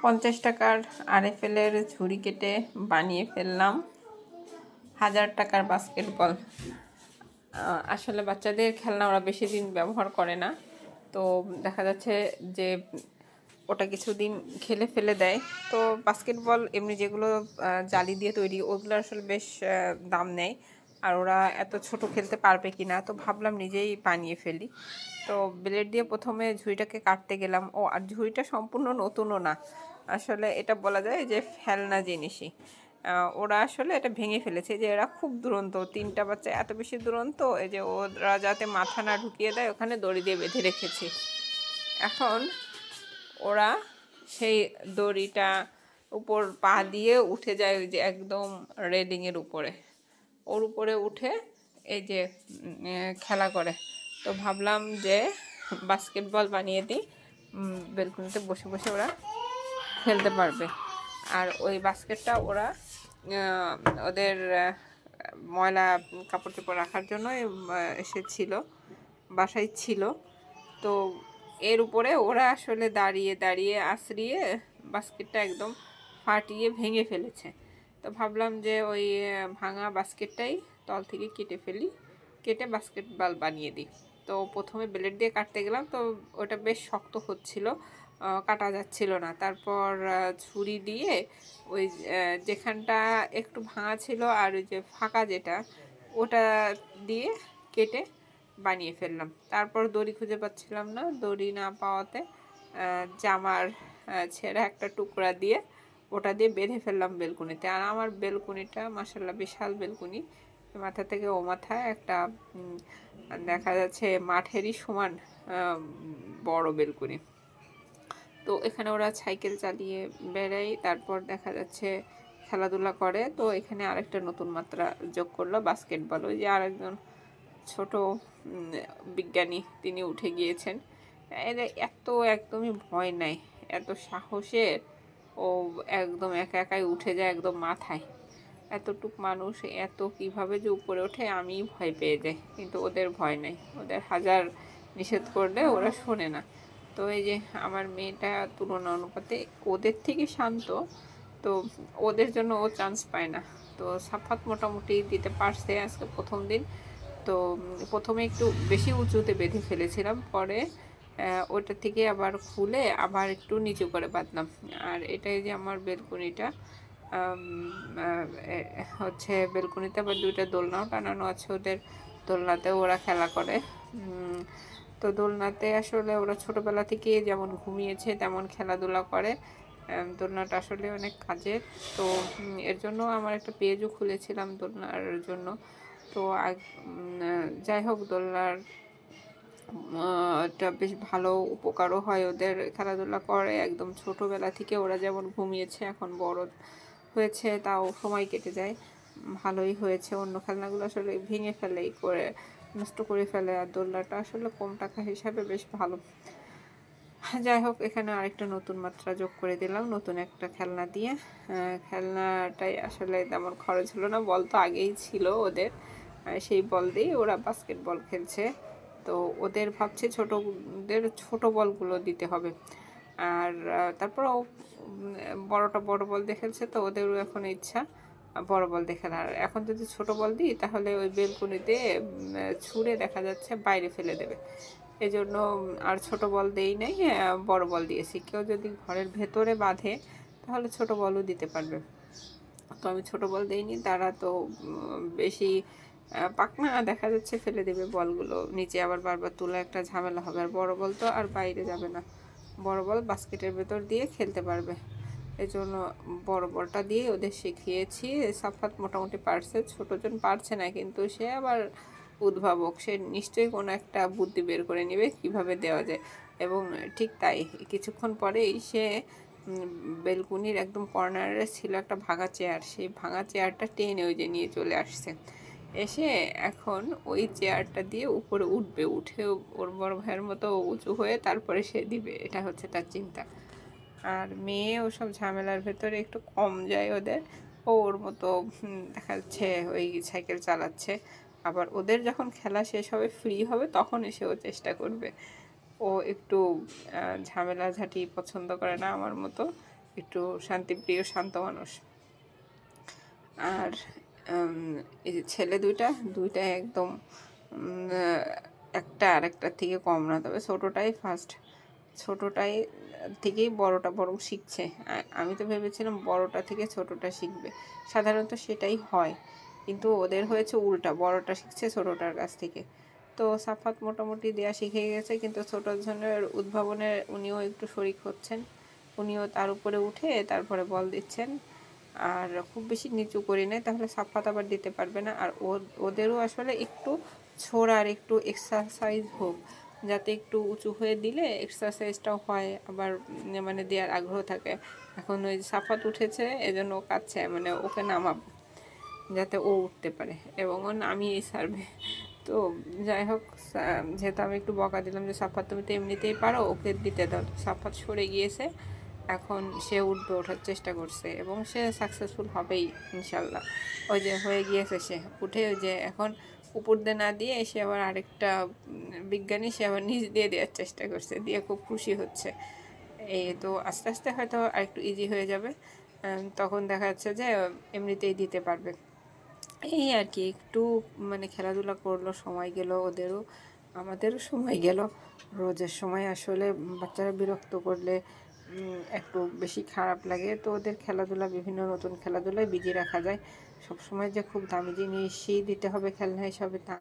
50 টাকার আরএফএলের ঝুড়ি কেটে বানিয়ে ফেললাম 1000 টাকার বাস্কেটবল। আসলে বাচ্চাদের খেলনা ওরা বেশি দিন ব্যবহার করে না, তো দেখা যাচ্ছে যে ওটা কিছুদিন খেলে ফেলে দেয়। তো বাস্কেটবল এমনি যেগুলো জালি দিয়ে তৈরি, ওগুলো আসলে বেশ দাম নেয়, আর ওরা এত ছোট খেলতে পারবে কি না, তো ভাবলাম নিজেই বানিয়ে ফেলি। তো ব্লেড দিয়ে প্রথমে ঝুড়িটাকে কাটতে গেলাম। আর ঝুড়িটা সম্পূর্ণ নতুনও না, আসলে এটা বলা যায় যে ফেলনা জিনিসই। ওরা আসলে এটা ভেঙে ফেলেছে, যে এরা খুব দুরন্ত, 3টা বাচ্চা এত বেশি দুরন্ত, এই যে ওরা যাতে মাথা না ঢুকিয়ে দেয় ওখানে দড়ি দিয়ে বেঁধে রেখেছি। এখন ওরা সেই দড়িটা উপর পা দিয়ে উঠে যায়, ওই যে একদম রেলিংয়ের উপরে, ওর উপরে উঠে এই যে খেলা করে। তো ভাবলাম যে বাস্কেটবল বানিয়ে দিই, বেলকুনিতে বসে বসে ওরা খেলতে পারবে। আর ওই বাস্কেটটা ওরা ওদের ময়লা কাপড় চোপড় রাখার জন্য এসেছিল, বাসায় ছিল। তো এর উপরে ওরা আসলে দাঁড়িয়ে দাঁড়িয়ে আছড়িয়ে বাস্কেটটা একদম ফাটিয়ে ভেঙে ফেলেছে। তো ভাবলাম যে ওই ভাঙা বাস্কেটটাই তল থেকে কেটে ফেলি, কেটে বাস্কেটবল বানিয়ে দিই। তো প্রথমে ব্লেড দিয়ে কাটতে গেলাম, তো ওটা বেশ শক্ত হচ্ছিল, কাটা যাচ্ছিল না। তারপর ছুরি দিয়ে ওই যেখানটা একটু ভাঙা ছিল আর ওই যে ফাঁকা যেটা, ওটা দিয়ে কেটে বানিয়ে ফেললাম। তারপর দড়ি খুঁজে পাচ্ছিলাম না, দড়ি না পাওয়াতে জামার ছেঁড়া একটা টুকরা দিয়ে ওটা দিয়ে বেঁধে ফেললাম বেলকুনিতে। আর আমার বেলকুনিটা মাশাআল্লাহ বিশাল বেলকুনি, মাথা থেকে ও মাথায় একটা দেখা যাচ্ছে মাঠেরই সমান বড় বেলকুনি। তো এখানে ওরা সাইকেল চালিয়ে বেড়ায়, তারপর দেখা যাচ্ছে খেলাধুলা করে। তো এখানে আরেকটা নতুন মাত্রা যোগ করলো বাস্কেটবল। ওই যে আরেকজন ছোট বিজ্ঞানী তিনি উঠে গিয়েছেন। এর এত একদমই ভয় নাই, এত সাহসের, ও একদম একা একাই উঠে যায় একদম মাথায়। এতটুক মানুষ এত কিভাবে যে উপরে ওঠে আমি ভয় পেয়ে যাই, কিন্তু ওদের ভয় নাই, ওদের হাজার নিষেধ করলে ওরা শোনে না। তো এই যে আমার মেয়েটা তুলনা অনুপাতে ওদের থেকে শান্ত, তো ওদের জন্য ও চান্স পায় না। তো সাফাত মোটামুটি দিতে পারছে আজকে প্রথম দিন। তো প্রথমে একটু বেশি উঁচুতে বেঁধে ফেলেছিলাম, পরে ওটা থেকে আবার খুলে আবার একটু নিচু করে বাঁধলাম। আর এটাই যে আমার বেলকুনিটা, হচ্ছে বেলকুনিতে আবার 2টা দোলনাও টানানো আছে ওদের, দোলনাতে ওরা খেলা করে। তো দোলনাতে আসলে ওরা ছোটোবেলা থেকে যেমন ঘুমিয়েছে তেমন খেলাধুলা করে। দোলনাটা আসলে অনেক কাজের, তো এর জন্য আমার একটা পেজও খুলেছিলাম দোলনার জন্য। তো যাই হোক, দোলনার এটা বেশ ভালো উপকারও হয়, ওদের খেলাধুলা করে একদম ছোটোবেলা থেকে। ওরা যেমন ঘুমিয়েছে এখন বড় হয়েছে, তাও সময় কেটে যায়, ভালোই হয়েছে। অন্য খেলনাগুলো আসলে ভেঙে ফেলেই, করে নষ্ট করে ফেলে, আর দোলনাটা আসলে কম টাকা হিসাবে বেশ ভালো। যাই হোক, এখানে আরেকটা নতুন মাত্রা যোগ করে দিলাম নতুন একটা খেলনা দিয়ে। খেলনাটাই আসলে তেমন খরচ হলো না, বল তো আগেই ছিল ওদের, সেই বল দিয়েই ওরা বাস্কেটবল খেলছে। তো ওদের ভাবছে ছোটদের ছোট বলগুলো দিতে হবে, আর তারপরও বড়টা বড় বল দিয়ে খেলছে, তো ওদেরও এখন ইচ্ছা বড় বল দিয়ে খেলার। এখন যদি ছোট বল দিই তাহলে ওই বেলকুনিতে ছুঁড়ে দেখা যাচ্ছে বাইরে ফেলে দেবে, এজন্য আর ছোট বল দেই নাই, বড় বল দিয়েছি। কেউ যদি ঘরের ভেতরে বাঁধে তাহলে ছোট বলও দিতে পারবে। তো আমি ছোট বল দেইনি, তারা তো বেশি পাকনা, দেখা যাচ্ছে ফেলে দেবে বলগুলো নিচে, আবার বারবার তোলা একটা ঝামেলা হবে। আর বড় বল তো আর বাইরে যাবে না, বড় বল বাস্কেটের ভেতর দিয়ে খেলতে পারবে, এজন্য বড় বলটা দিয়ে ওদের শিখিয়েছি। সাফাত মোটামুটি পারছে, ছোটজন পারছে না, কিন্তু সে আবার উদ্ভাবক, সে নিশ্চয়ই কোনো একটা বুদ্ধি বের করে নেবে কিভাবে দেওয়া যায়। এবং ঠিক তাই, কিছুক্ষণ পরেই সে বেলকুনির একদম কর্নারে ছিল একটা ভাঙা চেয়ার, সেই ভাঙা চেয়ারটা টেনে ওই যে নিয়ে চলে আসছে, এসে এখন ওই চেয়ারটা দিয়ে উপরে উঠবে, উঠে ওর বড় ভাইয়ের মতো উঁচু হয়ে তারপরে সে দিবে, এটা হচ্ছে তার চিন্তা। আর মেয়ে ওসব ঝামেলার ভেতরে একটু কম যায় ওদের, ওর মতো দেখা যাচ্ছে ওই সাইকেল চালাচ্ছে। আবার ওদের যখন খেলা শেষ হবে, ফ্রি হবে, তখন এসে ও চেষ্টা করবে। ও একটু ঝামেলাঝাটি পছন্দ করে না আমার মতো, একটু শান্তিপ্রিয় শান্ত মানুষ। আর এই যে ছেলে দুইটা একদম একটা আরেকটার থেকে কম না, তবে ছোটোটাই ফার্স্ট, ছোটোটাই থেকেই বড়টা বরং শিখছে। আমি তো ভেবেছিলাম বড়টা থেকে ছোটোটা শিখবে, সাধারণত সেটাই হয়, কিন্তু ওদের হয়েছে উল্টা, বড়টা শিখছে ছোটোটার কাছ থেকে। তো সাফাত মোটামুটি দেয়া শিখে গেছে, কিন্তু ছোটোর জনের উদ্ভাবনে উনিও একটু শরিক হচ্ছেন, উনিও তার উপরে উঠে তারপরে বল দিচ্ছেন। আর খুব বেশি নিচু করি নাই, তাহলে সাফাত আবার দিতে পারবে না। আর ওদেরও আসলে একটু ছোড়ার একটু এক্সারসাইজ হোক, যাতে একটু উঁচু হয়ে দিলে এক্সারসাইজটাও হয়, আবার মানে দেওয়ার আগ্রহ থাকে। এখন ওই সাফাত উঠেছে, এজন্য ও কাঁদছে, মানে ওকে নামাবো যাতে ও উঠতে পারে, এবং ও নামিয়েই ছাড়বে। তো যাই হোক, যেহেতু আমি একটু বকা দিলাম যে সাফাত তুমি তো এমনিতেই পারো, ওকে দিতে দাও। সাফাত সরে গিয়েছে, এখন সে উঠবে, ওঠার চেষ্টা করছে, এবং সে সাকসেসফুল হবেই ইনশাল্লাহ। ওই যে হয়ে গিয়েছে, সে উঠে ওই যে এখন উপর দিয়ে না দিয়ে সে আবার আরেকটা বিজ্ঞানী, সে আবার নিচ দিয়ে দেওয়ার চেষ্টা করছে, দিয়ে খুব খুশি হচ্ছে। এই তো আস্তে আস্তে হয়তো আরেকটু ইজি হয়ে যাবে, তখন দেখা যাচ্ছে যে এমনিতেই দিতে পারবে। এই আর কি, একটু মানে খেলাধুলা করলো, সময় গেল, ওদেরও আমাদেরও সময় গেল। রোজের সময় আসলে বাচ্চারা বিরক্ত করলে একটু বেশি খারাপ লাগে, তো ওদের খেলাধুলা, বিভিন্ন নতুন খেলাধুলায় বিজি রাখা যায়। সব সময় যে খুব দামি জিনিসই দিতে হবে খেলনা হিসাবে তা